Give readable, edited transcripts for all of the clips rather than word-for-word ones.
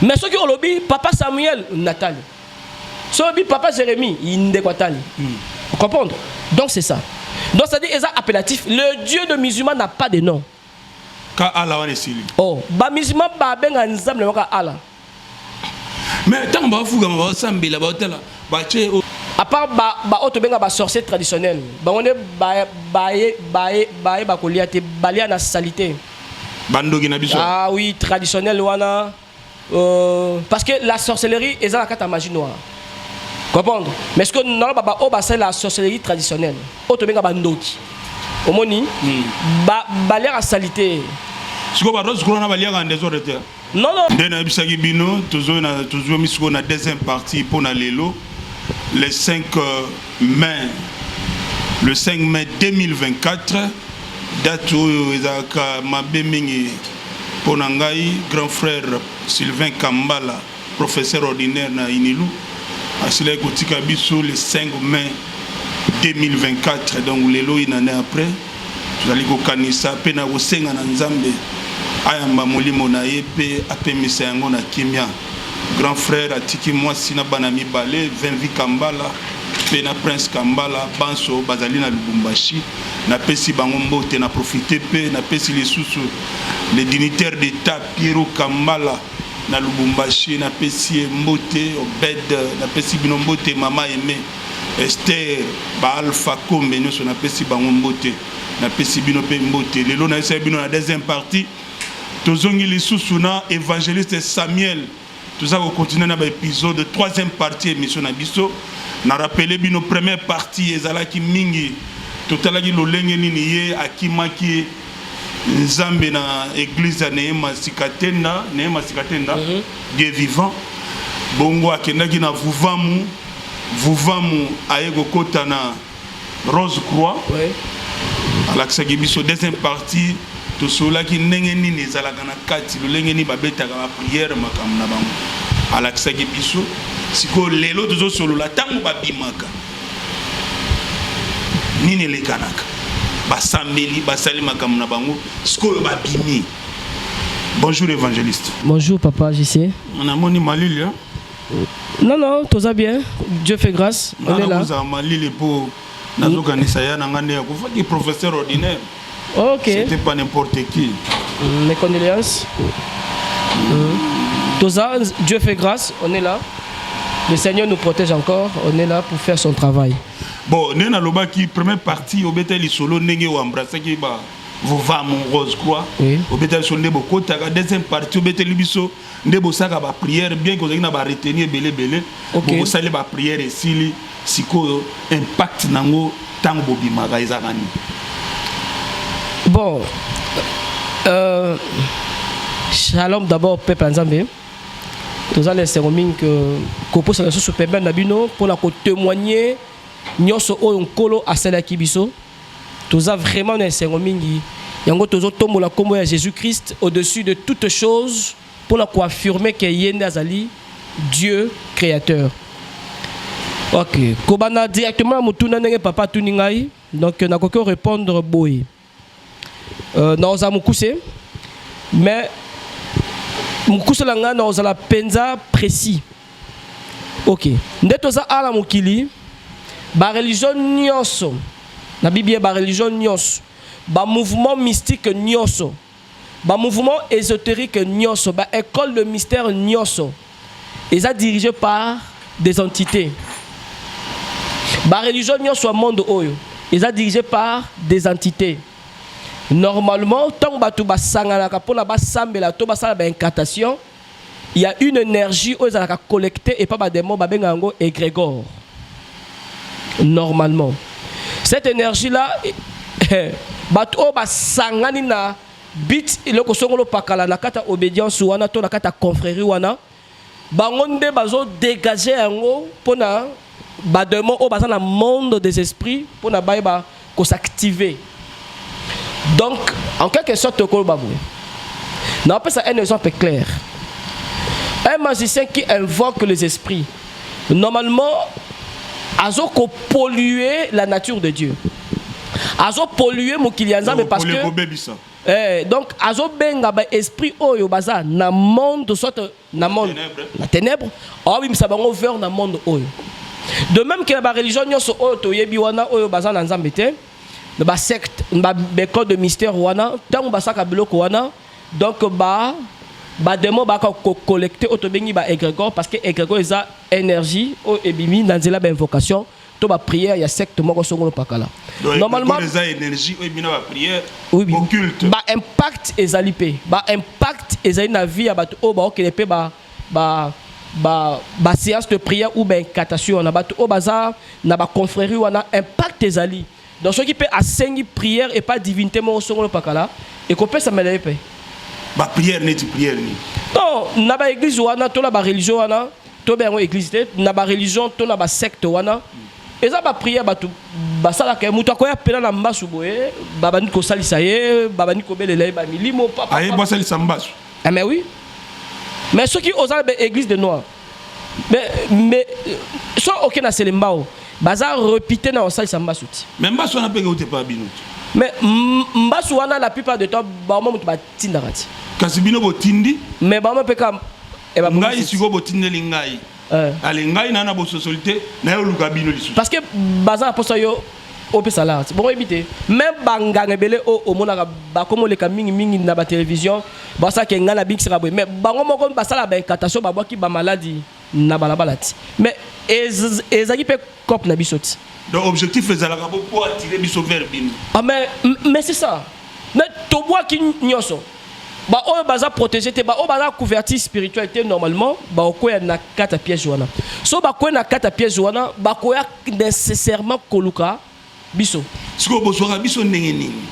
Mais ce qui est lobby, papa Samuel, Nathalie. Ce qui papa Jérémie, Indéquatali. Vous comprenez? Donc c'est ça. Donc ça dit, c'est appellatif. Le Dieu de musulman n'a pas de nom. Oh, bah musulman, bah ben ensemble, Allah. Mais tant que vous avez sambi là, à part autre benga ba sorcier traditionnel, bah on est ba koliate balia na salité. Ah oui, traditionnel wana. Parce que la sorcellerie est la carte magie noire. Comprendre? Mais ce que non c'est la sorcellerie traditionnelle. Autre benga ba ndoki. Omoni balia à salité. Ce que vous avez des autres. Non, non. Toujours na deuxième partie pour na lelo le 5 mai 2024 date où ezaka mabe mingi pour nangai grand frère Sylvain Kambala professeur ordinaire na Inilu asile kotika biso le 5 mai 2024 donc lelo une année après tuzali ko kanisa pe na kosenga na Nzambe ayamba molimo na yepe apemisa yango na kimia grand frère atiki moi sina banami balé 20 vi Kambala pe na prince Kambala banso bazali na Lubumbashi na pesi bango mbote na profiter pe na pesi les sous les dignitaires d'état Piero Kambala na Lubumbashi na pesi mbote Obed na pesi bino mbote mama aimé Esther ba Alpha Kombe nyoso na pesi bango mbote na pesi bino pe mbote lelo na esa bino na deuxième partie tozongi lisusu na évangéliste Samuel tout allons continuer dans l'épisode de troisième partie émission na biso na rappeler bino première partie ezalaki mingi totalaki lolenge nini ye akimaki nzambe na église Neema Sikatenda Dieu vivant bongo akendaki na vuvamu ayeko kota na Rose Croix alakisaki biso deuxième partie to sola ki ndenge nini ezalaka na kati lolenge ni babetaka ba prière makambo na bango alakisaki biso siko lelo tozo solola tango babimaka nini lekanaka basambeli basali makambo na bango siko babimi. Bonjour évangéliste. Bonjour papa JC. On a moni malili hein? Non tout va bien, Dieu fait grâce, on est là. Vous avez malili pour nazokanisa ya ngane ya kufaki professeur ordinaire. Ok. C'était pas n'importe qui. Mes condoléances. Toza, Dieu fait grâce, on est là. Le Seigneur nous protège encore, on est là pour faire son travail. Bon, nena loba qui première partie au bétel solo nenge ou embrasser qui ba vova mon rose quoi. Au bétel solo ndebo kota deuxième partie au bétel biso ndebo saka ba prière bien que na ba retenir belé. Bo sali ba prière et siko impact nango tango bobima ga ezakani. Bon, shalom d'abord, peuple Nzambe. Nous allons essayer que Kopo sa ressource permet d'abino pour la témoigner nyoso o nkolo asala kibiso. Nous avons vraiment essayé mingi. Yango tozo tombo la combo à Jésus-Christ au-dessus de toutes choses pour la affirmer que yende azali Dieu créateur. OK, kobana directement mutuna nenge papa tuningai. Donc na koko répondre boy. Nous avons couché, mais mukuse langa nous allons penza précis. Ok. Ndetoza ala mukili, ba religion nyonso, na Bible ba religion nyonso, ba mouvement mystique nyonso, ba mouvement ésotérique nyonso, ba école de mystère nyonso, ils sont dirigés par des entités. Ba religion nyonso monde oyo, ils sont dirigés par des entités. Normalement, tant que incantation, il y a une énergie qui est collectée et pas des mots égrégore. Normalement. Cette énergie-là, bit le kosongolo pakala na kata obédience wana to na kata confrérie wana bangonde bazo dégager yango pona ba démon o baza na monde des esprits pona ba ko s'activer. Donc, en quelque sorte, on appelle ça un exemple clair. Un magicien qui invoque les esprits, normalement, azo ko polluer la nature de Dieu. Azo polluer Mokilianza, mais parce que Donc azo benga ba esprit oyo baza na monde soit na monde na ténèbre oh oui ça bango vers na monde oyo. De même que la religion nyonso oyo to yebi wana oyo baza na nzambe te ba secte ba code de mystère wana tant basaka biloko wana donc ba démon ba ko collecter otobengi ba égrégore parce que égrégore eza énergie o ebimi na nzela ba invocation to ba prière ya secte moko songolo pakala. Normalement les énergie o ebina ba prière oui, occulte ba impact ezali pe ba impact ezali na vie ya bato o ba okele pe ba séance de prière ou ben incantation na bato o baza na ba confrérie wana impact ezali. Donc ceux qui peut asseoir prière et pas divinité mo songolo pakala et ko pesa mele pe ba prière neti prière ni. Non, na ba église wana to la ba religion wana to be ngo église te na ba religion to na ba secte wana eza ba prière ba sala ke mutu akoya pela na mbasu boye baba ni ko salisa ye baba ni ko belela ba milimo papa aye ba salisa mbasu. Ah mais oui. Mais ceux qui osent ba église de noir mais so okena selembao baza repité na salisa mbasu ti. Mais mbasu na penge uté pa bino. Mais mbasu wana la plupart de temps ba mo mutu ba tindaka ti. Kasi bino bo tindi mais ba mo peka e ba ngai siko bo tindeli ngai. Allez ngai na bo socialité na yo luka bino lisu. Parce que baza posa yo opesa la bon éviter même banganga belé o monaka ba komo le mingi na ba télévision ba sa ke ngala big sera boy mais bango moko ba sala ba incantation ba boki ba maladie na balabala ti mais ezaki pe cop na bisoti. Donc objectif ezalaka pour attirer biso vers bino. Ah mais c'est ça. Mais to bois ki nyoso ba oyo baza protéger te ba o baza couverture spiritualité normalement ba okoya na kata piège wana so ba koya na kata piège wana ba koya nécessairement koluka biso siko bozwaka biso ndenge nini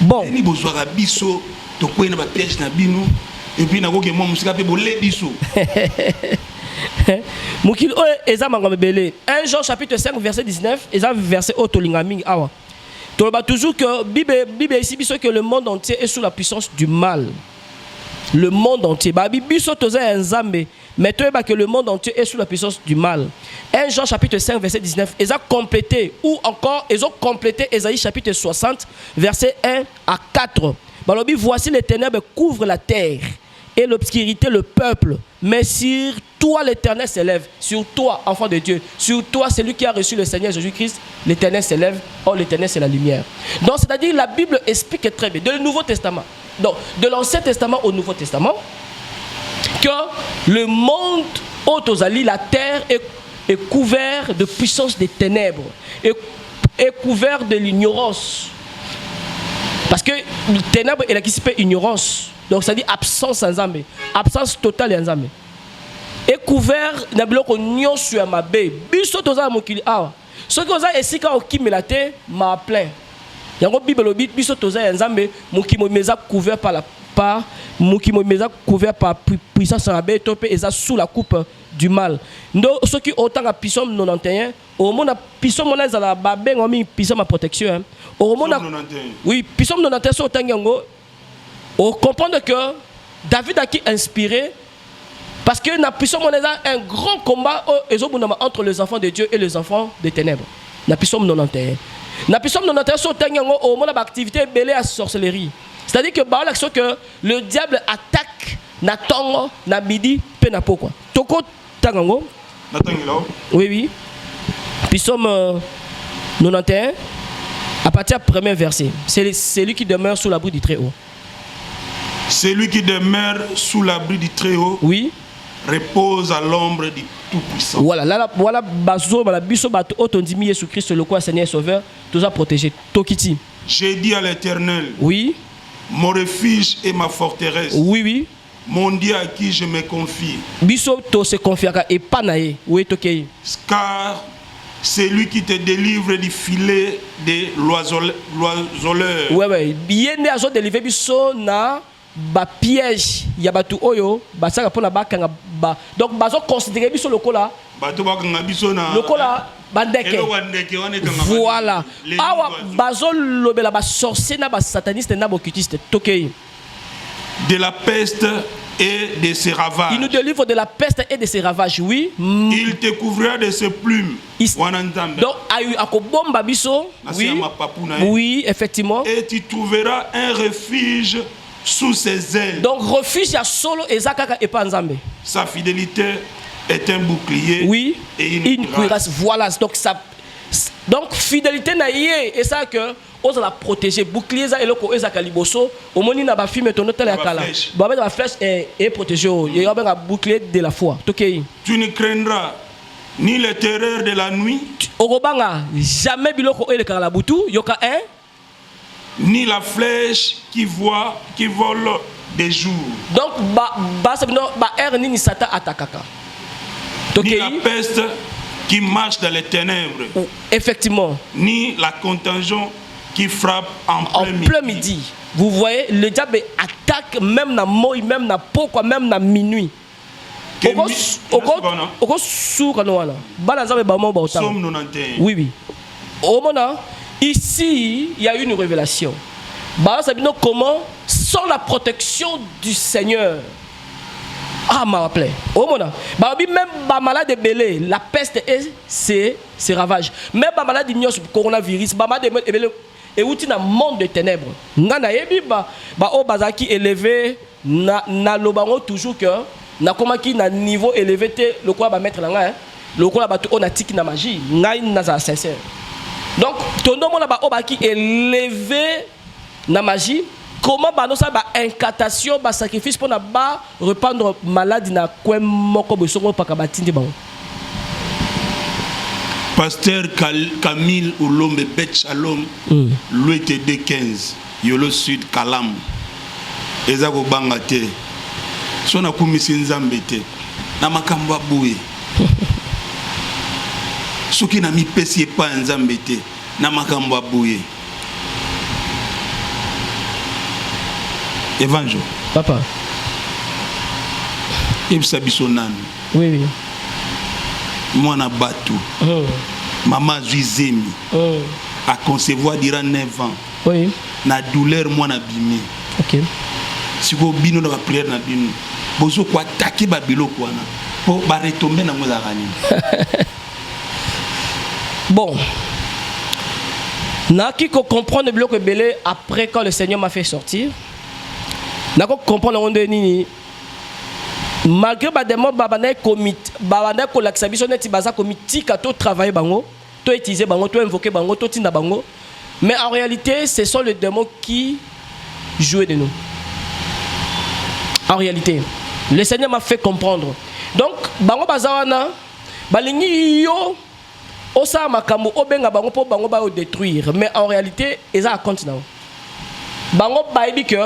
bon ni bozwaka biso to koya na ba piège na bino et puis na koke mo musika pe bolé biso mukil oyo eza mangombe belé 1 Jean chapitre 5 verset 19 eza verset otolinga mingi awa to ba toujours que bible ici biso que le monde entier est sous la puissance du mal. Le monde entier. Biso toza nzambe, mais tu que le monde entier est sous la puissance du mal. 1 Jean chapitre 5 verset 19, ils ont complété ou encore ils ont complété Ésaïe chapitre 60 verset 1 à 4. Balobi voici les ténèbres couvrent la terre et l'obscurité le peuple, mais sur toi l'Éternel s'élève, sur toi enfant de Dieu, sur toi celui qui a reçu le Seigneur Jésus-Christ, l'Éternel s'élève. Oh l'Éternel c'est la lumière. Donc c'est-à-dire la Bible explique très bien de le Nouveau Testament. Donc, de l'Ancien Testament au Nouveau Testament, que le monde autosali, la terre est couvert de puissance des ténèbres, est couvert de l'ignorance. Parce que le ténèbre est la qui s'appelle ignorance. Donc, ça dit absence en Zambé, absence totale en Zambé. Est couvert de bloc nion sur ma baie. Biso tosa mokili awa. Ce que vous avez ici quand on kime la terre, m'a plein. Yango Bible obit biso toza nzambe mukimo meza couvert par mukimo meza couvert par puissance en abe topé eza sous la coupe du mal. Ndo ceux qui autant à Psaume 91 au monde Psaume mona za la babengo mi Psaume protection au monde oui Psaume 91 autant yango on comprendre que David a qui inspiré parce que na Psaume mona un grand combat entre les enfants de Dieu et les enfants des ténèbres. Na Psaume 91 na Psaume 91 so tanyango au monde d'activité belé à sorcellerie. C'est-à-dire que ba l'action que le diable attaque na tongo na midi pe na pokwa. Toko tangango na tangilo. Oui. Psaume 91 à partir du premier verset. C'est celui qui demeure sous l'abri du Très-Haut. Celui qui demeure sous l'abri du Très-Haut. Oui. Repose à l'ombre du Tout-Puissant. Voilà, bazo la biso bato otondimi Jésus Christ le quoi Seigneur sauveur, tout ça protégé. Tokiti. J'ai dit à l'Éternel. Oui. Mon refuge et ma forteresse. Oui. Mon Dieu à qui je me confie. Biso to se confiaka et pas naé. Oui tokei. Car c'est lui qui te délivre du filet des l'oiseleur. Ouais. Bien azo délivrer biso na ba piège ya batu oyo basaka pona bakanga ba donc bazo considérer biso lokola bato bakanga biso na lokola bandeke voilà awa bazo lobela ba sorcier na ba sataniste na ba occultiste tokei de la peste et de ses ravages. Il nous délivre de la peste et de ses ravages, oui. Il te couvrira de ses plumes. Donc, akobomba biso, oui. Oui, effectivement. Et tu trouveras un refuge sous ses ailes. Donc, refuge ya solo ezakaka epanzambe. Sa fidélité est un bouclier. Oui. Et une cuirasse. Voilà. Donc, fidélité na yé et ça que on la protéger bouclier ça et le ko ezaka liboso au moni na ba film tono tele kala ba ba flèche et protéger il y a un bouclier de la foi. Tu ne craindras ni les terreurs de la nuit. Okobanga jamais biloko ele kala butu yoka un ni la flèche qui vole des jours. Donc ba air ni satan atakaka. Ni la peste qui marche dans les ténèbres. Effectivement. Ni la contagion qui frappe en plein midi. Vous voyez, le diable attaque même na moi, même na pourquoi, même na minuit. Oui, oui. Ici, il y a une révélation. Comment, sans la protection du Seigneur, ah, m'a rappelé. Au moment même la malade de belé, la peste et ses ravages. Même la malade du coronavirus, la malade de belé, et où tu as un monde de ténèbres. Nana yebi ba o bazaki élevé na lobango toujours que na comment qui na niveau élevé te le quoi ba mettre là hein. Le quoi ba on a tiki na magie, ngai na za sincère. Donc ton nom là ba o ba qui élevé na magie. Comment bah nous ça bah incantation bah sacrifice pour na ba reprendre maladie na quoi moko besongo pa kabatindi ba. Pasteur Camille Oulombe Bet Shalom, l'UTD 15, Yolo Sud Kalam, Ezako Bangate, Sona Kumisi Nzambete, Namakamba Boué, Souki na mi pesi pas Nzambete, Namakamba Boué. Évangile. Papa. Ibsa Bissonan. Oui, oui. Moi, na Batou. Maman Zuizemi. À concevoir durant 9 ans. Oui. Na douleur, moi, na bimé. Ok. Si vous bino na prière na bino, bozo ko attaquer babilo ko na. Pour ba retomber na moi la Bon. Na qui comprendre le bloc belé après quand le Seigneur m'a fait sortir. Na ko comprendre on nini. Malgré bademo babana comité babana ko laxabiso neti baza comité ka to travailler bango, to utiliser bango, to invoquer bango, to tinda bango. Mais en réalité, ce sont les démons qui jouent de nous. En réalité, le Seigneur m'a fait comprendre. Donc, bango bazawana, balingi yo, osa makambo obenga bango po bango ba détruire. Mais en réalité, ils a compte now. Bango baibi que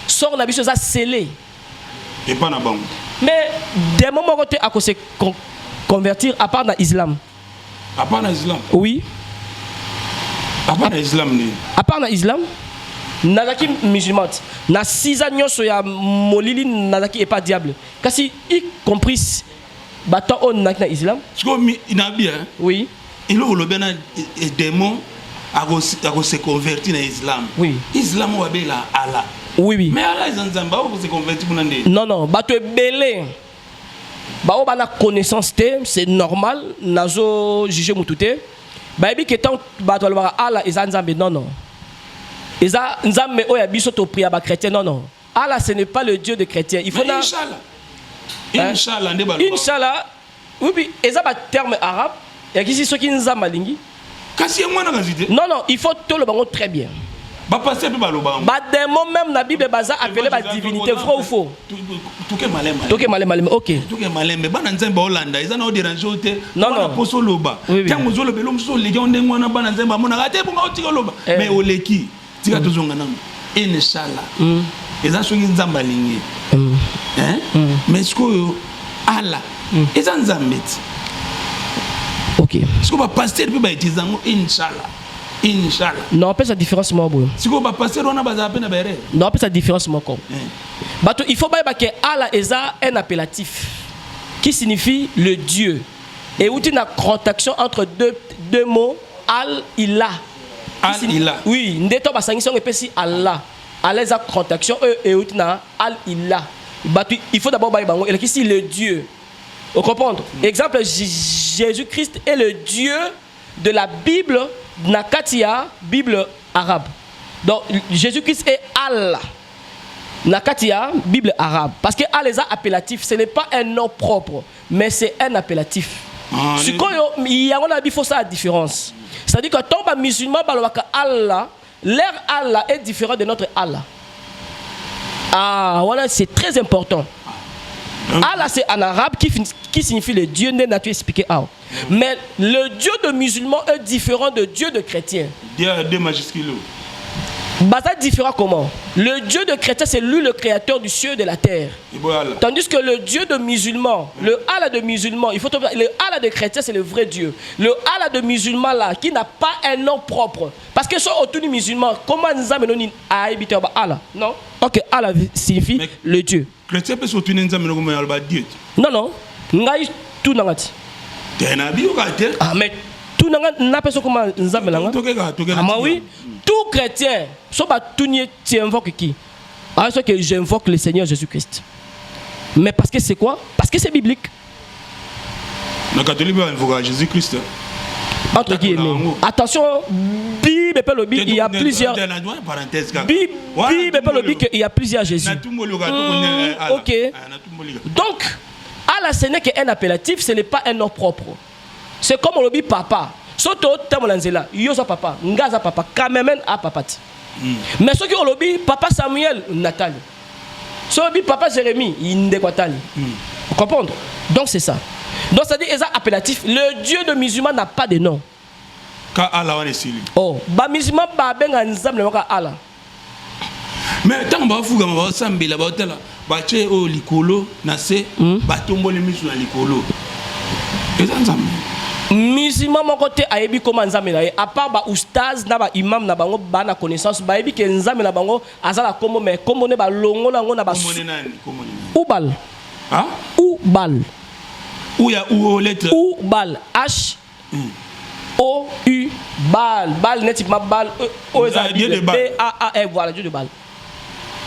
sort na biso za scellé. Et pas na bango. Mais des moments où tu as se convertir à part dans l'islam. À part dans l'islam. Oui. À part dans l'islam. À part dans l'islam. Nazaki musulman. Na 6 ans soya molili nazaki et pas diable. Kasi y compris bata on na l'islam. Ce que il n'a bien. Oui. Il a le bien des démons à se convertir dans l'islam. Oui. Islam ou abela Allah. Oui, oui. Mais Allah est en Zamba, vous se convertir pour n'aller. Non, non. Bah, tu es belé. Bah, on a la connaissance, c'est normal. Nazo juger moutouté. Bah, et que tant bah, tu vas Allah est en Zamba. Non, non. Et ça, Nzambe, oh, yabiso to priya ba chrétien. Non, non. Allah, ce n'est pas le Dieu des chrétiens. Il faut na. Inch'Allah. Inch'Allah, ne balou. Inch'Allah. Oui, oui. Et ça, bah, terme arabe. Et qui c'est ce qui Nzamba lingi. Kasi moi na gazité. Non, non. Il faut tout le bango très bien. Ba passer pe baloba. Ba démon même na Bible baza appelé ba divinité vrai ou faux. Tout malem. Tout malem. OK. Tout malem ba na nzemba Hollanda, ils en déranger te. Non non. Poso loba. Tango zo lobelo mso legi onde ngwana ba na nzemba mona ate bunga otika loba. Mais oleki tika tozonga namo. Inshallah. Eza so nzamba lingi. Hein? Mais ce que Allah eza nzambeti. OK. Ce que ba pasteur pe ba itizango inshallah. Inch'Allah. Non, pas la différence moi bon. Si vous passez on a pas à peine béré. Non, pas la différence moi comme. Il faut pas que Allah est un appellatif qui signifie le Dieu. Et où tu as une contraction entre deux mots Al-Ilah. Al-Ilah. Oui, ndeto ba sanction epesi Allah. Allah est contraction et où tu as Al-Ilah. il faut d'abord bailler bango. Et ici le Dieu. Vous comprenez? Exemple, Jésus-Christ est le Dieu de la Bible Nakatia, Bible arabe. Donc Jésus-Christ est Allah. Nakatia, Bible arabe. Parce que Allah est appellatif, ce n'est pas un nom propre, mais c'est un appellatif. Il y a la différence. C'est-à-dire que tant que musulman, Allah, leur Allah est différent de notre Allah. Ah, voilà, c'est très important. Allah, c'est en arabe qui signifie le Dieu né nature expliqué. Mais le Dieu de musulman est différent de Dieu de chrétien. Deux majuscules. Baza différent comment? Le Dieu de chrétien, c'est lui le créateur du ciel et de la terre. Tandis que le Dieu de musulman, le Allah de musulman, il faut le Allah de chrétien, c'est le vrai Dieu. Le Allah de musulman là, qui n'a pas un nom propre. Parce que sur autour du musulman, comment nous avons habité Allah? Non? Ok, Allah signifie le Dieu. Chrétien peut sauter Dieu. Non, non. Ngai tout nangati. Ah, mais tout n'a pas comment nous avons. Ah, oui. Tout chrétien, tu invoques qui? Alors que j'invoque le Seigneur Jésus-Christ. Mais parce que c'est quoi? Parce que c'est biblique. Le catholique invoque Jésus-Christ. Entre guillemets. Attention, Bible peut le dire, il y a plusieurs. Bible peut le dire qu'il y a plusieurs Jésus. Ok. Donc, Allah, ce n'est qu'un appellatif, ce n'est pas un nom propre. C'est comme on le dit papa. Soto tamolanzela, yoza papa, ngaza papa, kamemen a papati. Mais ce qui on le dit, papa Samuel, Nathalie. Ce qui papa Jérémie, Indekwatali. Vous comprenez? Donc c'est ça. Donc ça dit, ils ont appellatif. Le Dieu de musulman n'a pas de nom. Car Allah est ici. Oh, ba musulman ba benga nzambe ka Allah. Mais tant que vous avez sambi la botella, bache au likolo, nase, batombo les misu na likolo. Et ça nzambe. Musulman mon côté ayebi comment nzambe na ye à part ba oustaz na ba imam na bango ba na connaissance ba yebi ke nzambe na bango azala komo mais komo ne ba longo na ngo na ba ubal hein ubal ou ya ou lettre ubal h o u bal bal net ma bal o za b a a voilà Dieu de bal.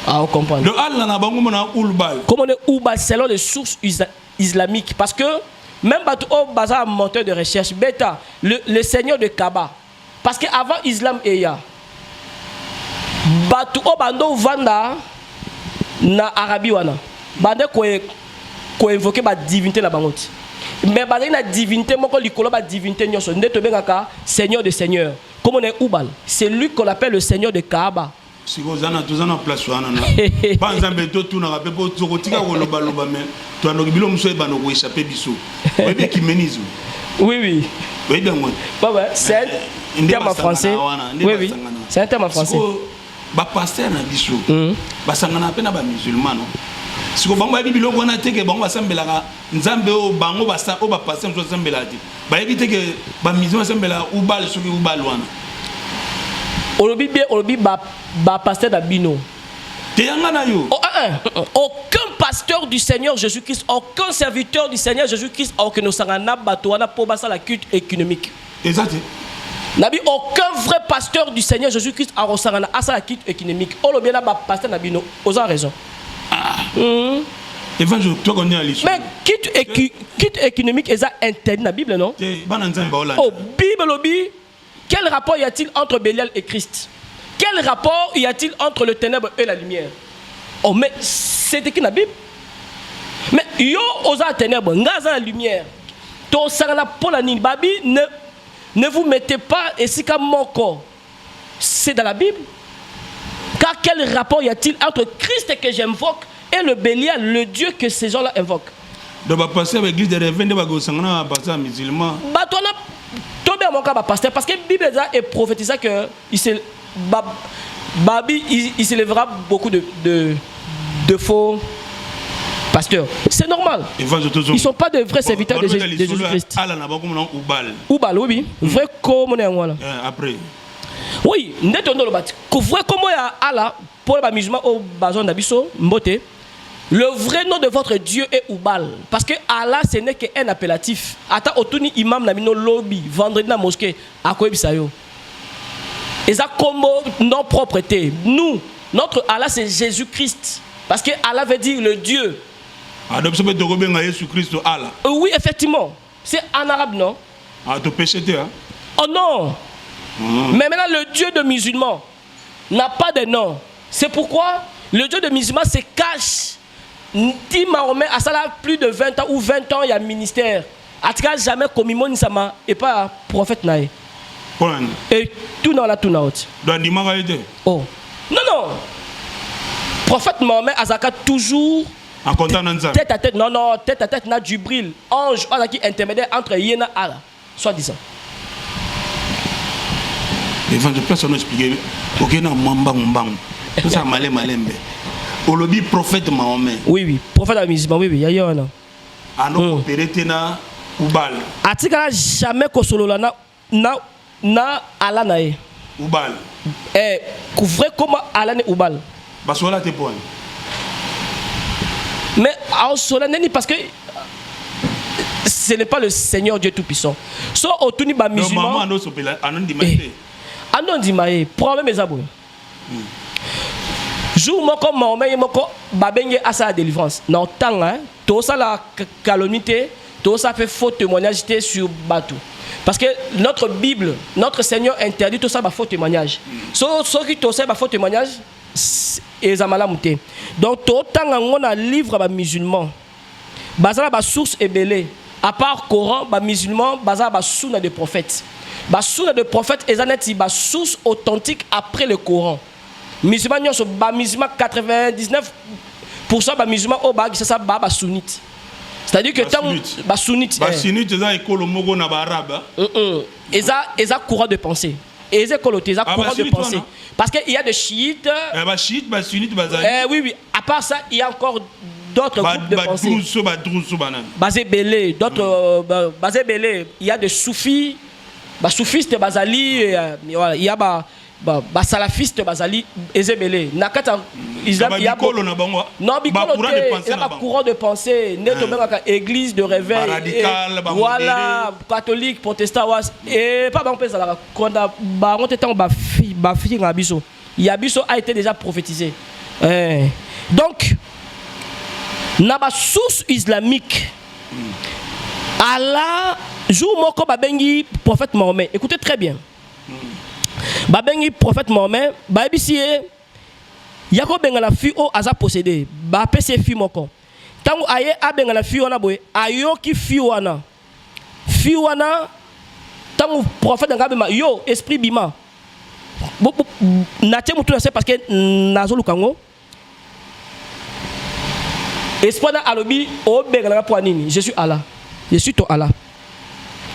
Ah, on comprend. Le Allah na bango na ulbal. Comment on est ubal selon les sources islamiques parce que même au bazar moteur de recherche, bêta, le seigneur de Kaba. Parce qu'avant l'islam, il y a. Batu au bando vanda na Arabie wana. Bande ko invoquer ba divinité na bangoti. Mais bande na divinité moko likolo ba divinité nyoso ndeto bengaka seigneur de seigneur. Comme on est Oubal, c'est lui qu'on appelle le seigneur de Kaba. Si vous avez une place, vous avez pas un peu tout na rappel pour zokotika ko loba loba mais tu as nokibilo muso ba no échapper biso. Oui bien qui menise. Oui oui. Oui bien moi. Bah c'est un terme en français. Oui oui. C'est un terme en français. Ba pasteur na biso. Ba sangana pe na ba musulman non. Si ko bango ba bibilo ko na teke bango ba sambela ka nzambe o bango ba sa o ba pasteur so sambela ti. Ba yebi teke ba musulman sambela ou bal soki ou bal wana. Olobi ba pasteur d'Abino. Aucun pasteur du Seigneur Jésus-Christ, aucun serviteur du Seigneur Jésus-Christ, aucun sangana batoana pour basa la culte économique. Exact. Nabi aucun vrai pasteur du Seigneur Jésus-Christ a sangana asa la culte économique. Olobi na ba pasteur d'Abino, aux a raison. Et toi connais à l'issue. Mais culte économique est interdit dans la Bible non? Oh Bible lobi. Quel rapport y a-t-il entre Bélial et Christ? Quel rapport y a-t-il entre le ténèbre et la lumière? Oh, mais c'est écrit dans la Bible. Mais yo osa ténèbre, ngaza la lumière. To sangana polani babi ne vous mettez pas ici comme mon corps. C'est dans la Bible. Car quel rapport y a-t-il entre Christ que j'invoque et le Bélial, le Dieu que ces gens-là invoquent? Donc va passer avec l'église de Réveil de Bagosangana passer musulman. Pasteur parce que la Bible est prophétisée que il s'élèvera beaucoup de faux pasteurs. C'est normal. Ils ne sont pas de vrais serviteurs de Jésus-Christ. Oubal, oui. Vrai comme on est après. Oui, vrai comme on est Allah pour les musulmans au bazon d'Abisso, Mbote. Le vrai nom de votre Dieu est Oubal. Parce que Allah, ce n'est qu'un appellatif. Ata otuni imam na mino lobby, vendredi na mosquée, à quoi bisayo. Et ça comme nom propreté. Nous, notre Allah, c'est Jésus-Christ. Parce que Allah veut dire le Dieu. Adoption peut te bien Jésus Christ Allah. Oui, effectivement. C'est en arabe, non? Ah, tu péché, hein? Oh non! Mais maintenant, le Dieu de musulmans n'a pas de nom. C'est pourquoi le Dieu de musulmans se cache. Dit Mahomet, à ça là, plus de 20 ans ou 20 ans, il y a ministère. En tout cas, jamais commis mon sama et pas prophète naï. Et tout dans la tout out. Oh. Non, non. Prophète Mahomet, Azaka toujours. En comptant tête à tête, non, non, tête à tête, na Djibril, ange, qui intermédiaire entre Yéna et Allah, soi-disant. Et quand je peux expliquer, ok, non, mbang, tout ça, malembe. Au lobby prophète Mahomet. Oui, oui, prophète de musulman, oui, oui, il y a un. Ah non, opéré na Oubal. Atika jamais kosolola na Allah nae. Oubal. Couvrir comment Allah ne Oubal. Parce que là, t'es point. Mais en solennel, parce que ce n'est pas le Seigneur Dieu Tout-Puissant. Soit au tuni ba musulman. Maman anon dimaye. Anon dimaye. Problème mes abou. Jour moko Mahomet moko babenge asa la délivrance. Non tant hein, tout ça la calomnie, tout ça fait faux témoignage sur bateau. Parce que notre Bible, notre Seigneur interdit tout ça ba faux témoignage. Ceux qui tout ça ba faux témoignage et zamala mouté. Donc tout temps on a livre ba musulman. Bazala ba source ebelé. À part Coran, ba musulman bazala ba sunna de prophètes. Ba sunna de prophètes ezaneti ba source authentique après le Coran. Musulman nyonso ba musulman 99% ba musulman au ba ça ba sunnite. C'est-à-dire que tant ba sunnite. Ba sunnite ça école mogo na ba arabe. Eza courant de pensée. Eza coloté, eza courant de pensée. Parce qu'il y a des chiites. Ba chiites, ba sunnites, ba oui oui, à part ça, il y a encore d'autres groupes de pensée. Basé Belé, d'autres basé Belé, il y a des soufis, ba soufistes bazali, il y a ba salafiste bazali ezebele nakata islam il y a non bikolo il y a pas courant de pensée neto bengaka église de réveil voilà catholique protestant et pas bon pesa la konda ba on temps ba fi ngabiso yabiso a été déjà prophétisé donc na ba source islamique Allah jour moko ba bengi prophète Mahomet écoutez très bien babengi prophète Mahomet baebisi yako benga la fi o aza possédé ba pese fi moko tangu aye abenga la fi wana boye ayoki fi wana tangu prophète ngabema yo esprit bima na te mutu na se parce que nazo lukango esprit na alobi o benga na po nini je suis Allah je suis ton Allah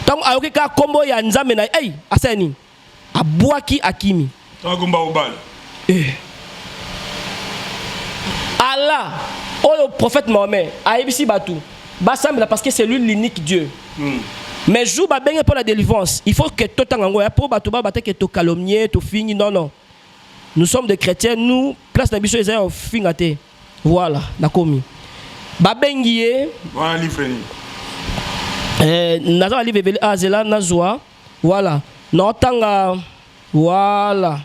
tangu ayoki ka kombo ya nzambe na aseni Abouaki Akimi. Allah, le prophète Mohamed, a ébissi Batou. Parce que c'est lui l'unique Dieu. Mais jour pour la délivrance, il faut que tout le temps, pour Batou, que tu calomnier, tu finis. Non, non. Nous sommes des chrétiens, nous, place de biso, ils ont fini. Voilà, d'accord. Babengié. Voilà, livre. Nazar livre Azela Nazoa. Voilà. Notanga voilà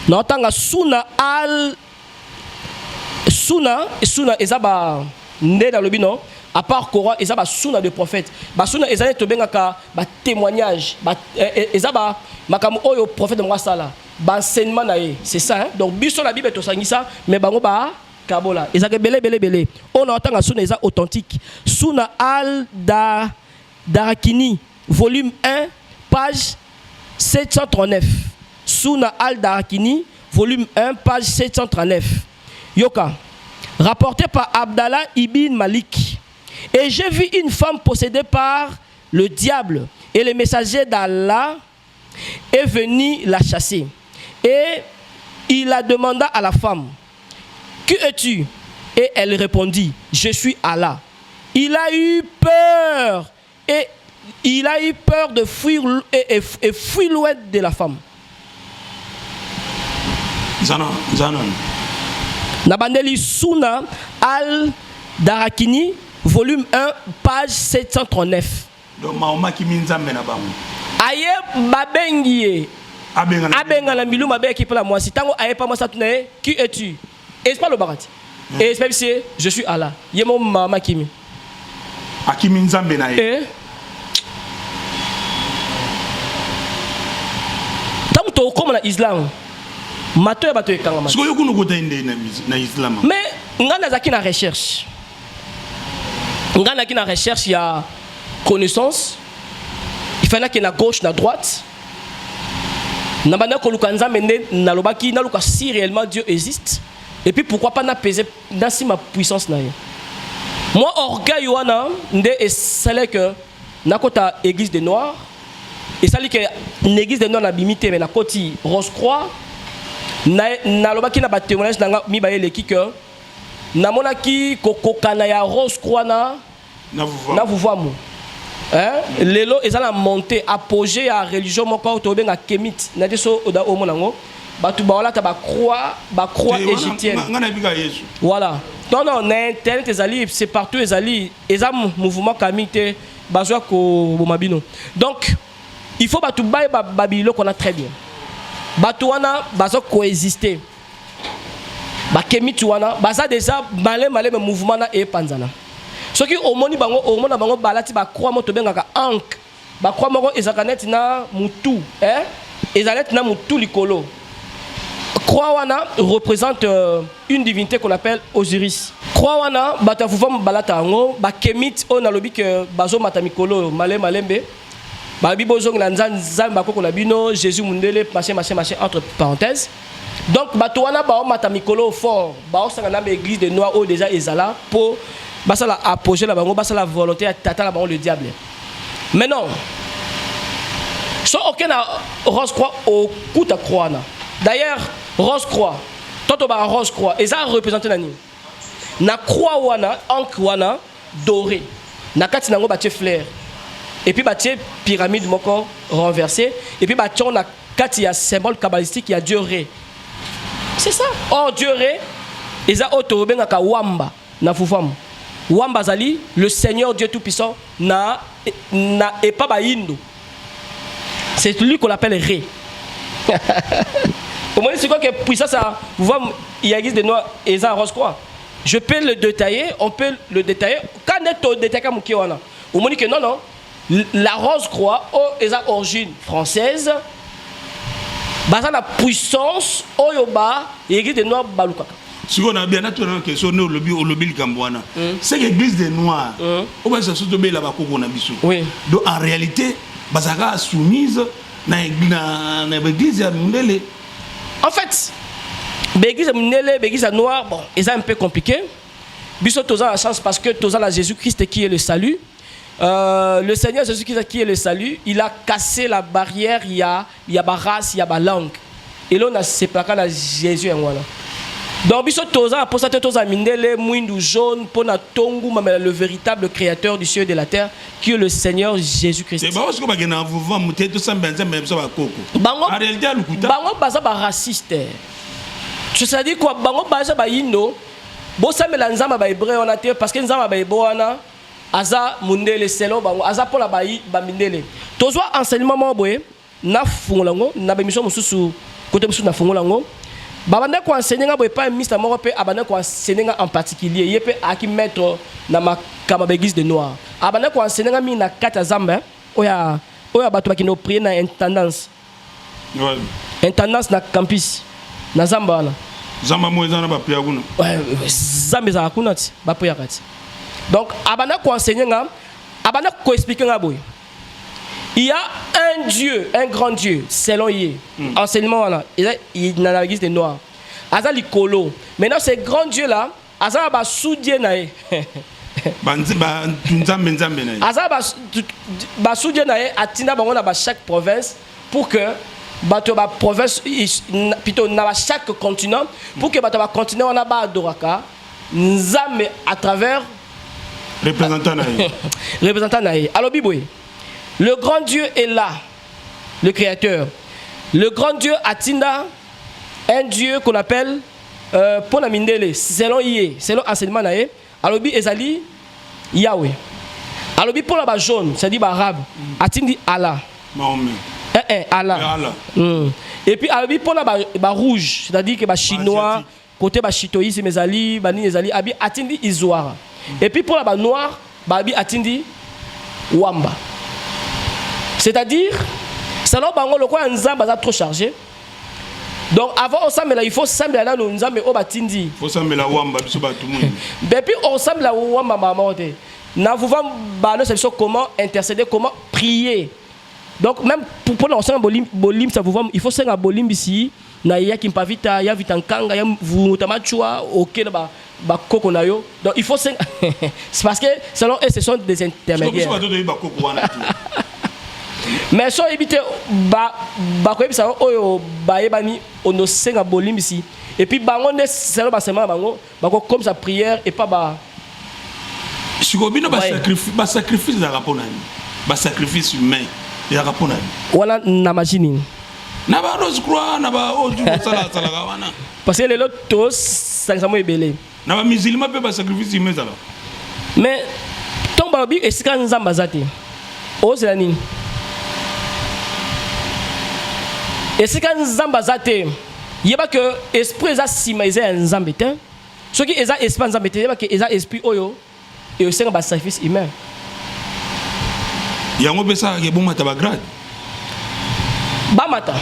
notanga suna ezaba nde dans le bino à part Coran ezaba suna de prophète ba suna ezane to bengaka ba témoignage ba ezaba makamu oyo prophète de Mwasala ba enseignement nae c'est ça hein? Donc biso la Bible to sangisa mais bango ba kabola ezaka belé on notanga suna eza authentique suna darakini volume 1 page 739. Suna al-Darakini, volume 1, page 739. Yoka, rapporté par Abdallah ibn Malik. Et j'ai vu une femme possédée par le diable. Et le messager d'Allah est venu la chasser. Et il a demandé à la femme, qui es-tu? Et elle répondit, je suis Allah. Il a eu peur et il a eu peur de fuir et fuir loin de la femme. Zanon. Nabandeli Suna al-Darakini, volume 1, page 739. Donc, Mahoma qui minzambe na bango. Aye babengiye. Abenga la milou mabe qui la moi. Si tango aye pas moi ça tourne. Qui es-tu? Et c'est pas le barat. Et c'est je suis Allah. Yé mon maman Kimi. Akimi Nzambe na ye. Tant que tu comme l'islam, mato ya bato ekanga mato. Ce que vous nous inde na islam. Mais ngana zaki na recherche. Ngana ki na recherche il y a connaissance. Il fallait que na gauche na droite. Na bana ko lukanza mende na lobaki na luka si réellement Dieu existe. Et puis pourquoi pas na peser dans si ma puissance na ye. Moi, orgueil wana, c'est que na kota église des Noirs, et ça dit que l'église des Noirs n'a bimité mais na koti Rose Croix, na lobaki na ba témoignage na mi ba eleki que na monaki kokokana ya Rose Croix na vous voir moi. Hein? Lelo ezala monter apogée à religion moko to benga Kemit na deso oda o monango batu ba wala ta ba croix égyptienne. Voilà. Non, non, Internet, c'est partout, les mouvement kamite, bazwa ko bomabino. Donc, il faut batu bay babilo qu'on a très bien. Batouana, bazwa coexister. Bakemi tuana, baza déjà malé mouvement na e panzana. Ce qui au moni bango balati ba croix moto benga ka ank. Ba croix moko ezakanet na mutu, hein? Ezanet na mutu likolo. Croix représente une divinité qu'on appelle Osiris. Croix batafufam balatango, bakemit on a lobi que bazo matamikolo malembe. Babi bozong lanzan zambako kolabino Jésus mundele machin entre parenthèses. Donc batouana bao matamikolo fort, bao sangana l'église de Noirs au déjà ezala pour basala approcher la bango basala volonté à tata la bango le diable. Mais non. So aucun rose croix au coup de croix. D'ailleurs Rose Croix, toto ba Rose Croix, et ça représente nani. Na croix wana, encre wana, doré. Na kati nango batie fleur. Et puis batie pyramide moko renversée. Et puis batie na kati ya symbole kabbalistique, il y a Dieu Ré. C'est ça. Or Dieu Ré, et ça auto benga ka wamba na fufam. Wamba zali, le Seigneur Dieu tout puissant na et pas ba indo. C'est lui qu'on appelle Ré. Au moins, c'est quoi que puissance ça, vous voyez, il y a des Noirs et ça Rose Croix. Je peux le détailler, on peut le détailler. Quand on est détaillé comme qui on a, au moins que non, la Rose Croix, est d'origine française. Basa la puissance, oyoba, il y a des Noirs baluka. Si on a bien naturellement que son au lobby le Cambouana, c'est l'église des Noirs. On va se soutenir là-bas qu'on a biso. Oui. Donc en réalité, Basaka soumise na l'église de Mundele. En fait, l'église de Noir, bon, c'est un peu compliqué. Bissot tous la chance parce que tous la Jésus-Christ qui est le salut. Le Seigneur Jésus-Christ qui est le salut, il a cassé la barrière, il y a ma race, il y a ma langue. Et là on a séparé la Jésus et moi là. Donc Bissot tous a posé tous à Mindele, Mouindou jaune, Pona Tongu, le véritable créateur du ciel et de la terre, qui est le Seigneur Jésus-Christ. C'est parce que vous vous montez tout ça, mais ça va coco. En réalité, Bango baza ba raciste. C'est-à-dire quoi? Bango baza ba indo. Bo sa melanzama ba hébreu on a té parce que nzama ba eboana aza mundele selo bango aza pour la ba mindele. Tozwa enseignement mo boye na fungolango na ba mission mususu côté mususu na fungolango. Babanda ko enseigner nga boye pas ministre moko pe abanda ko enseigner nga en particulier yepé aki mettre na makama ba église de Noirs. Abanda ko enseigner nga mi na kata zamba oya bato bakino prier na intendance. Ouais. Intendance na campus na zamba na. Zamba mo ezana ba prier kuna. Ouais, zamba za kuna ti ba prier kati. Donc abanda ko enseigner nga abanda ko expliquer nga boye. Il y a un Dieu, un grand Dieu, selon Yé. Enseignement là, il y a l'église des Noirs. Azali Kolo. Maintenant, ce grand Dieu là, Azali ba soudien nae. Azali ba soudien nae atina bango na ba chaque province pour que bato ba province plutôt na chaque continent pour que bato ba continent on a ba adoraka nzambe à travers représentant nae. Représentant nae. Alors biboy. Le grand Dieu est là, le Créateur. Le grand Dieu Atinda, un Dieu qu'on appelle Ponamindele, selon Yé, selon enseignement nae. Alobi Ezali Yahweh. Alobi pour la jaune, c'est-à-dire arabe. Atindi Allah. Mahomet. Allah. Et puis alobi pour la rouge, c'est-à-dire que chinois, côté ba chitoïsme ezali bani ezali abi atindi izoara. Et puis pour la ba noir ba abi atindi wamba. C'est-à-dire selon bango le quoi nzamba za trop chargé. Donc avant ensemble là il faut sembler là nous nzamba o batindi. Faut sembler la wamba biso ba tout monde. Depuis ensemble là wamba maman te. Na vous va ba no c'est comment intercéder, comment prier. Donc même pour l'ensemble bolim ça vous va il faut c'est un bolim ici. Na ya kimpavita ya vitankanga ya vutamachua ok ba koko na yo donc il faut c'est parce que selon eux ce sont des intermédiaires mais so éviter ba ko ebisa oyo ba yebani ono senga bolimbisi et puis bango ne selon ba sema bango ba ko comme sa prière et pas ba sikobino ba sacrifice za rapona ba sacrifice humain ya rapona wala na machine na ba rose croix na ba oju sala sala wana parce que les autres tous ça ça moi belé na ba musulman pe ba sacrifice humain ça mais tomba bi esika nzamba zati o c'est la nini esika nzamba zate yeba que esprit za simaiser nzambe te ce qui eza esprit nzambe te yeba que eza esprit oyo et aussi ba sacrifice humain yango pe ça ke bomata ba grade Bamata,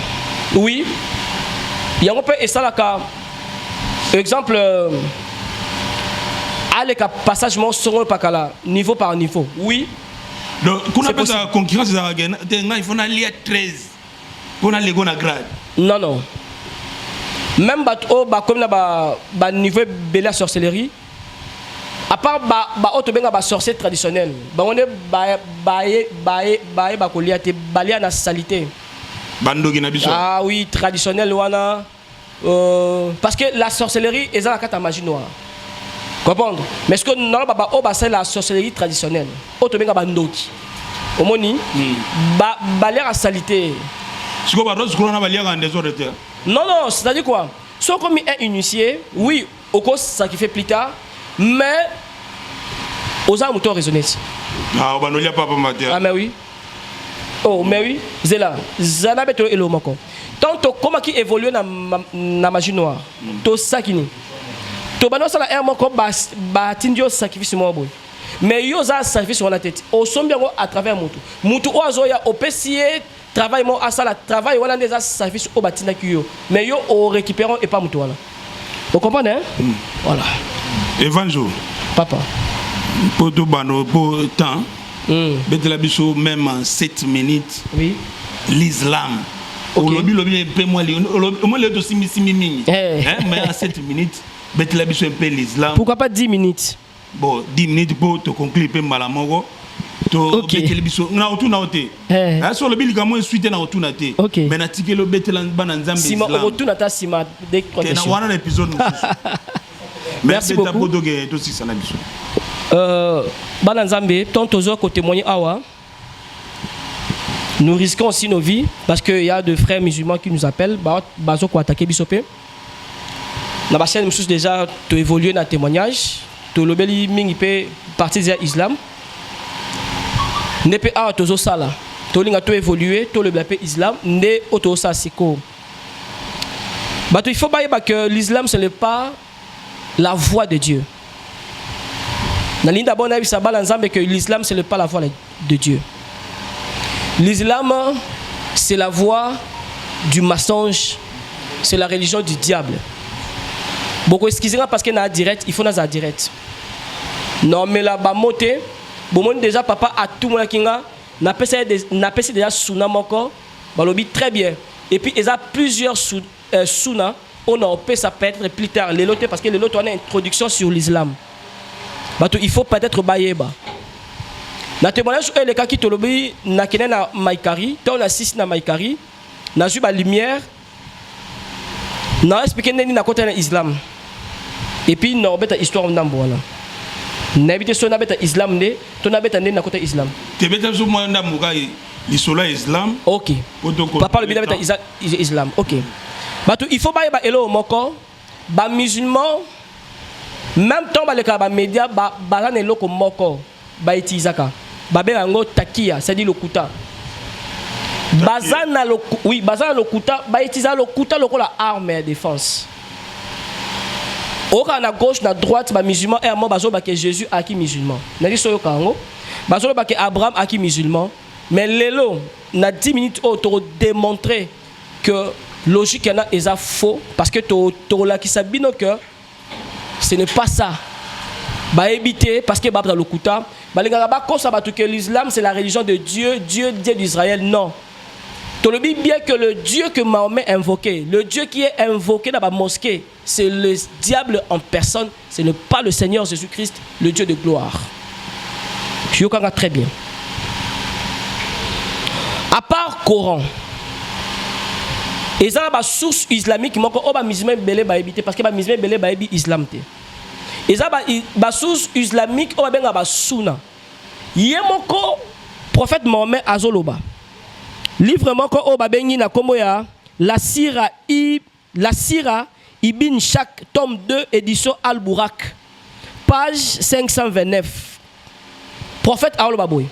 oui. Il y a un peu et ça là exemple allez ka passage mon sur pas là niveau par niveau. Oui. Donc qu'on appelle ça concurrence ça il faut aller à 13 pour aller go na grade. Non non. Même comme là ba niveau bela sorcellerie. À part ba auto benga ba sorcier traditionnel. Ba on est ba koliate balia na salité. Ah oui, traditionnel wana parce que la sorcellerie est dans la carte magie noire. Comprendre? Mais ce que non c'est la sorcellerie traditionnelle. Auto benga bandoti. Omoni ba l'air à salité. Ce que ba rose corona ba l'air en désordre. Non non, c'est-à-dire quoi? Soit comme est initié, oui, au cause ça qui fait plus tard, mais aux âmes auto raisonner. Ah ba no lia papa mater. Ah mais oui. Oh, mais oui, Zela, Zanabeto et Lomako. Tant que comment qui évolue dans la magie noire, to sakini. To bano sala air moko ba tindio sacrifice mo boy. Mais yo za sacrifice sur la tête. Au sombi à travers mutu. Mutu oazo ya opesier travail mo asala travail wala des sacrifice au batina kiyo. Mais yo au récupérant et pas mutu wala. Vous comprenez hein? Voilà. Evanjo. Papa. Pour tout bano pour temps. Betelabiso même en 7 minutes. Oui. L'islam. Lobby peu moins le dossier mimi. Mais en 7 minutes, Betelabiso un peu l'islam. Pourquoi pas 10 minutes? Bon, 10 minutes pour te conclure peu malamongo. To Betelabiso na otu na ote. Sur le bill comme suite na otu na te. Mais na tike lo Betelan bananzambe islam. Sima otu na ta sima de protection. Na wana épisode. Merci beaucoup. Bananzambe, tant aux autres témoigner awa. Nous risquons aussi nos vies parce qu'il y a de frères musulmans qui nous appellent. Bazo ko attaquer bisopé. Na ba chaîne musus déjà to évoluer dans témoignage. To lobeli mingi pe partie de l'islam. Ne pe a tozo sala. To linga to évoluer, to le blapé islam, ne auto sa siko. Bah il faut pas que l'islam ce n'est pas la voix de Dieu. D'abord, que l'islam, ce n'est pas la voix de Dieu. L'islam, c'est la voix du mensonge, c'est la religion du diable. Beaucoup excusez-moi parce qu'il y a direct, il faut un direct. Non, mais là, moté, bon, déjà, papa, à tout le monde, n'a pas déjà souna moko, balobi très bien. Et puis, il y a plusieurs souna, on a peut ça peut être plus tard, les lots, parce que les lots, on a une introduction sur l'islam. Il faut peut-être bailler bas. Na témoignage les cas qui te lobby na kene na maikari, ton na 6 na maikari, na ju ba lumière. Na expliquer neni na côté na islam. Et puis na beta histoire ndambo wana. Na bita so na beta islam ne, to na beta neni na côté islam. Te beta so mo ndambo ka l'isola islam. OK. Papa le bita islam. OK. Bato il faut bailler ba elo moko ba musulman. Même temps les médias bazan et loko moko ba itisaka ba belango takia c'est dit le kuta bazan le oui bazan le kuta ba itisa le kuta lokola arme de défense Au à gauche, à droite, les musulmans, et à moi, que Jésus a qui musulman. N'a dit ça au Congo. Que Abraham a qui musulman. Mais l'élo, na 10 minutes, tu démontrer que logique est faux. Parce que tu as qui sabino que ce n'est pas ça. Bah éviter parce que bah dans le kuta, bah les gars que l'islam c'est la religion de Dieu, Dieu d'Israël. Non. Tu le dis bien que le Dieu que Mahomet a invoqué, le Dieu qui est invoqué dans la mosquée, c'est le diable en personne, ce n'est pas le Seigneur Jésus-Christ, le Dieu de gloire. Je comprends très bien. À part Coran, et ça la source islamique qui manque au ba musulman belé ba éviter parce que ba musulman belé ba islam té. Et ça ba source islamique au ba benga ba sunna. Yemoko prophète Mohammed azoloba. Livre moko au ba bengi na kombo ya la Sira Ibn Shak tome 2 édition Al-Bourak page 529. Prophète azoloba boy.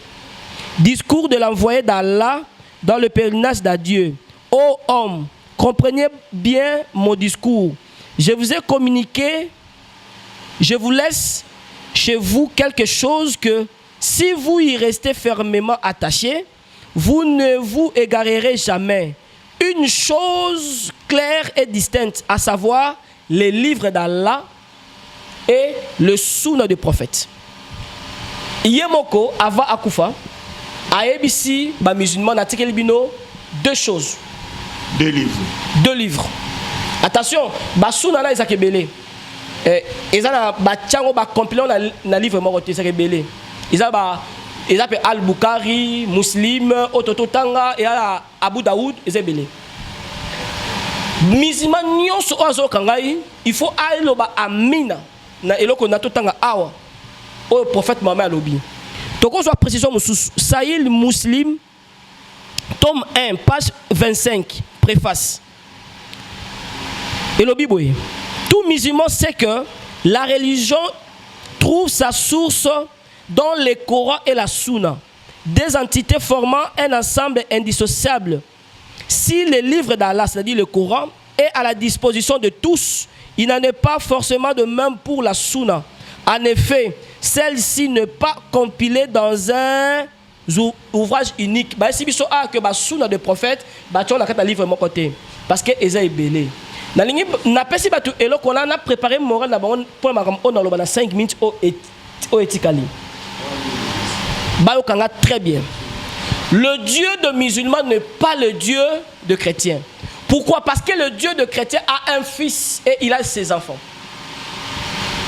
Discours de l'envoyé d'Allah dans le pèlerinage d'adieu. Ô homme, comprenez bien mon discours. Je vous ai communiqué, je vous laisse chez vous quelque chose que, si vous y restez fermement attaché, vous ne vous égarerez jamais. Une chose claire et distincte, à savoir les livres d'Allah et le sunna du prophète. Yemoko, Ava Akufa, Aebisi, ba musulman, Natikeli Bino, deux choses. Deux livres. Deux livres. Attention, Bassouna là, ils ont belé. Ils ont compilé un livre moroté, ils ont belé. Ils ont Al-Bukhari, Muslim, Otototanga et Abu Daoud, ils ont belé. Musulman nyonso ozo kangai, il faut aller à Mina, na eloko na totanga awa. Au prophète Mohammed alobi. Donc on soit précision Sahih Muslim tome 1 page 25 préface. Et le Bible, tout musulman sait que la religion trouve sa source dans les Coran et la Sunna, des entités formant un ensemble indissociable. Si le livre d'Allah, c'est-à-dire le Coran, est à la disposition de tous, il n'en est pas forcément de même pour la Sunna. En effet, celle-ci n'est pas compilée dans un ouvrage unique. Si vous avez que la Sunna de prophète, tu as un livre de mon côté. Parce que Eza est belé. On a préparé moral pour 5 minutes au étikali. Très bien. Le Dieu de musulman n'est pas le Dieu de chrétien. Pourquoi? Parce que le Dieu de chrétien a un fils et il a ses enfants.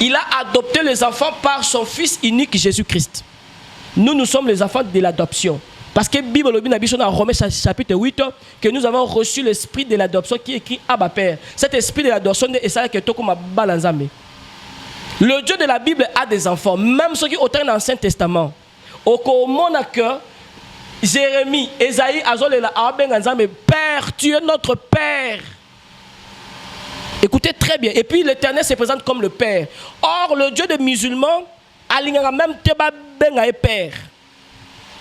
Il a adopté les enfants par son fils unique Jésus-Christ. Nous sommes les enfants de l'adoption. Parce que la Bible dit dans Romains chapitre 8 que nous avons reçu l'esprit de l'adoption qui est écrit Abba Père. Cet esprit de l'adoption est ça que tout comme balanzame. Le Dieu de la Bible a des enfants, même ceux qui ont dans l'Ancien Testament. Au moment que Jérémie, Esaïe, Azolela, Abenganzame, Père, tu es notre Père. Écoutez très bien. Et puis l'Éternel se présente comme le Père. Or, le Dieu des musulmans, a même Teba Benga et Père.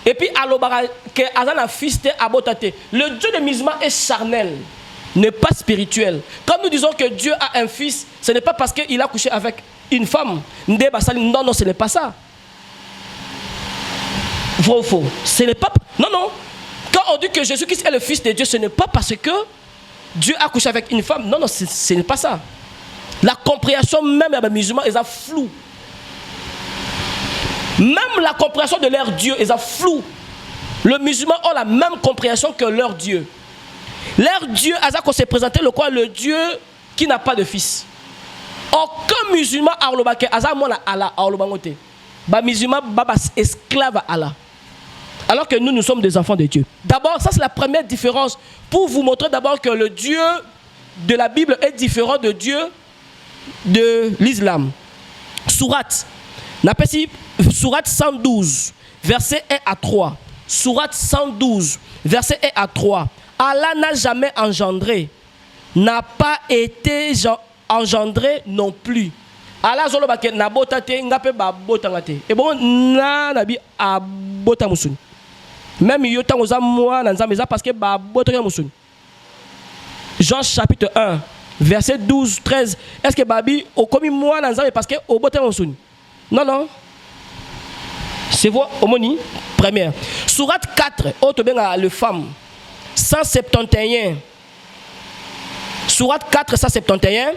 Et puis, le Dieu des musulmans est charnel, n'est pas spirituel. Quand nous disons que Dieu a un fils, ce n'est pas parce qu'il a couché avec une femme. Non, non, ce n'est pas ça. Vrai ou faux? Ce n'est pas. Non, non. Quand on dit que Jésus-Christ est le fils de Dieu, ce n'est pas parce que Dieu a couché avec une femme. Non, non, ce n'est pas ça. La compréhension même des musulmans est floue. Même la compréhension de leur Dieu est floue. Les musulmans ont la même compréhension que leur Dieu. Leur Dieu, qu'on s'est présenté le Dieu qui n'a pas de fils. Aucun musulman a Allah. Musulman esclave à Allah. Alors que nous sommes des enfants de Dieu. D'abord, ça c'est la première différence. Pour vous montrer d'abord que le Dieu de la Bible est différent de Dieu de l'islam. Sourate. Sourate 112, verset 1 à 3. Sourate 112, verset 1 à 3. Allah n'a jamais engendré, n'a pas été engendré non plus. Allah zolobake na botate ngape ba botangate. Et bon na nabi a botamusun. Même yotan oza moi na nzambe parce que ba botanga musun. Jean chapitre 1, verset 12, 13. Est-ce que Babi, au commis moi, parce que au bout de non, non. C'est vous, Omoni, première. Sourate 4, autre bien le femme, 171. Sourate 4, 171.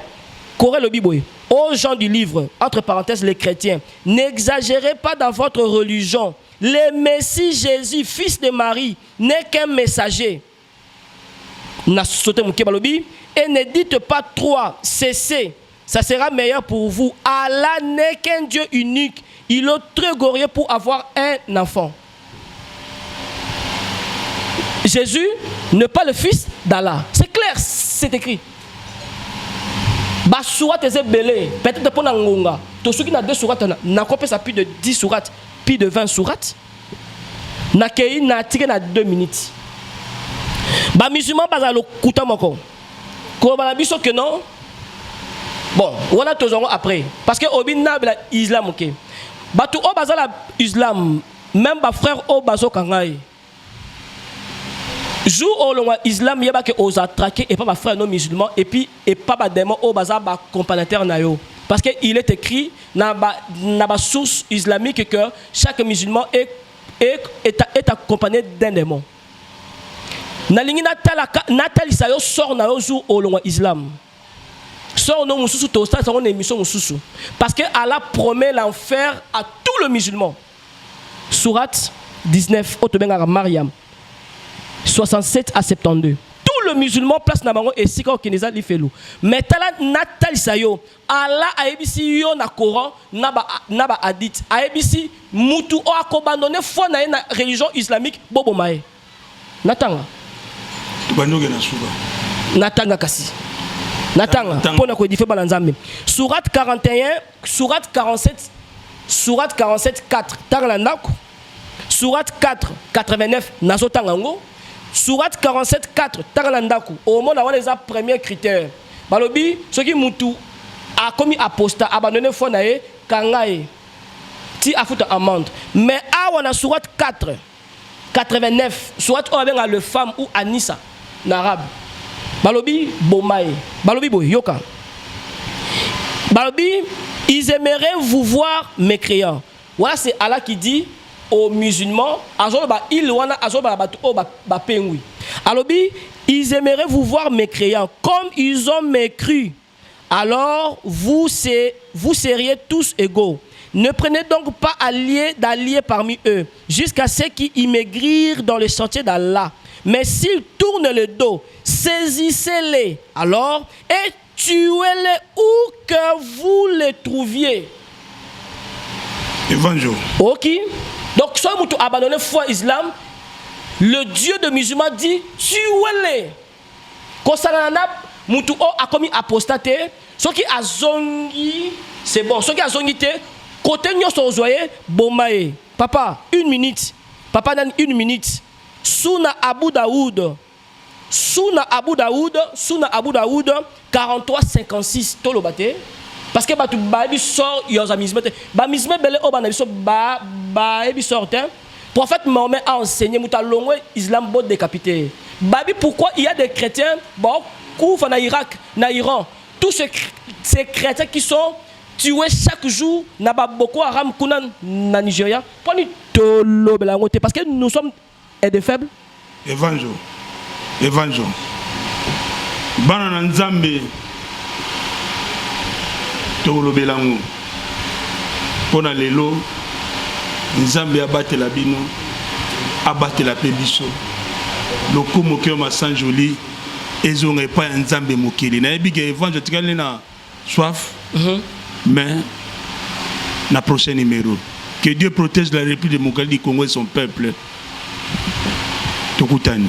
Corée le Bible. Aux gens du livre, entre parenthèses les chrétiens, n'exagérez pas dans votre religion. Le Messie Jésus, fils de Marie, n'est qu'un messager. Et ne dites pas trois, cessez. Ça sera meilleur pour vous. Allah n'est qu'un Dieu unique. Il est très glorieux pour avoir un enfant. Jésus n'est pas le fils d'Allah. C'est clair, c'est écrit. Basourat est belé. Peut-être pour Nangonga. Tous ceux qui ont 2 sourates, n'a pas ça plus de 10 sourates, plus de 20 sourates. N'a tiré na 2 minutes. Bah musulman pas à le kouta moko. Ko ba biso que non. Bon, on a toujours après parce que obina la islam OK. Ba tu o bazala islam, même ba frère o bazo kangai. Jour au long islam yaba que os attraquer et pas ba frère non musulman et puis et pas ba démon o baza ba compagnateur na yo. Parce que il est écrit na ba source islamique que chaque musulman est accompagné d'un démon. Nalingi natali sayo sort na yo jour au long islam. Sort non mususu to ça son émission mususu. Parce que Allah promet l'enfer à tout le musulman. Sourate 19 Otobenga Mariam 67 à 72. Tout le musulman place na bango et sika okineza li felu. Mais tala natali sayo Allah a ebisi yo na Coran na ba hadith. A ebisi mutu o akobandonner foi na religion islamique bobo mae. Natanga. Tubandoge na suba. Natanga kasi. Natanga pour na ko dife balanzambe. Sourate 41, sourate 47, sourate 47 4 tanga ndako. Sourate 4 89 nazo tanga ngo. Sourate 47 4 tanga ndako. Au moins on a les premiers critères. Balobi ce qui mutu a commis apostat abandonné foi na e kangae. Ti afuta amende. Mais a on a sourate 4 89 sourate on a le femme ou Anissa en arabe. Balobi bomae. Balobi boyoka. Balobi ils aimeraient vous voir mécréants. Voilà c'est Allah qui dit aux musulmans azoba il wana azoba batu o ba pengui. Alobi ils aimeraient vous voir mécréants comme ils ont mécru. Alors vous seriez tous égaux. Ne prenez donc pas d'alliés parmi eux, jusqu'à ceux qui immigrirent dans le sentier d'Allah. Mais s'ils tournent le dos, saisissez-les alors et tuez-les où que vous les trouviez. Évangile. Ok. Donc, si vous abandonnez foi islam, le Dieu de musulman dit tuez-les. Quand ça a commis apostaté, ceux qui a zongi, c'est bon. Ceux qui a zongi, côté nous zoyé, bomae. Papa, 1 minute. Papa, dans 1 minute. Souna Abu Daoud. Souna Abu Daoud, 43-56. Tolo bate. Parce que tu babi sort yozamisme. Bamisme bele obanabiso babi sortent. Prophète Mohammed a enseigné muta longwe islam bot décapité. Babi pourquoi il y a des chrétiens bon couvre na Irak, na Iran. Tous ces chrétiens qui sont tués chaque jour na Boko Haram kunan na Nigeria. Poni tolo belangote parce que nous sommes des faibles. Évangile. Bana nzambe tolo belango. Pona lelo nzambe abate la bino abate la pebiso. Lokomo ke ma san joli ezonge pa nzambe mokili. Na ebiga évangile tikali na soif. Mais na prochain numéro. Que Dieu protège la République démocratique du Congo et son peuple. Tokutani.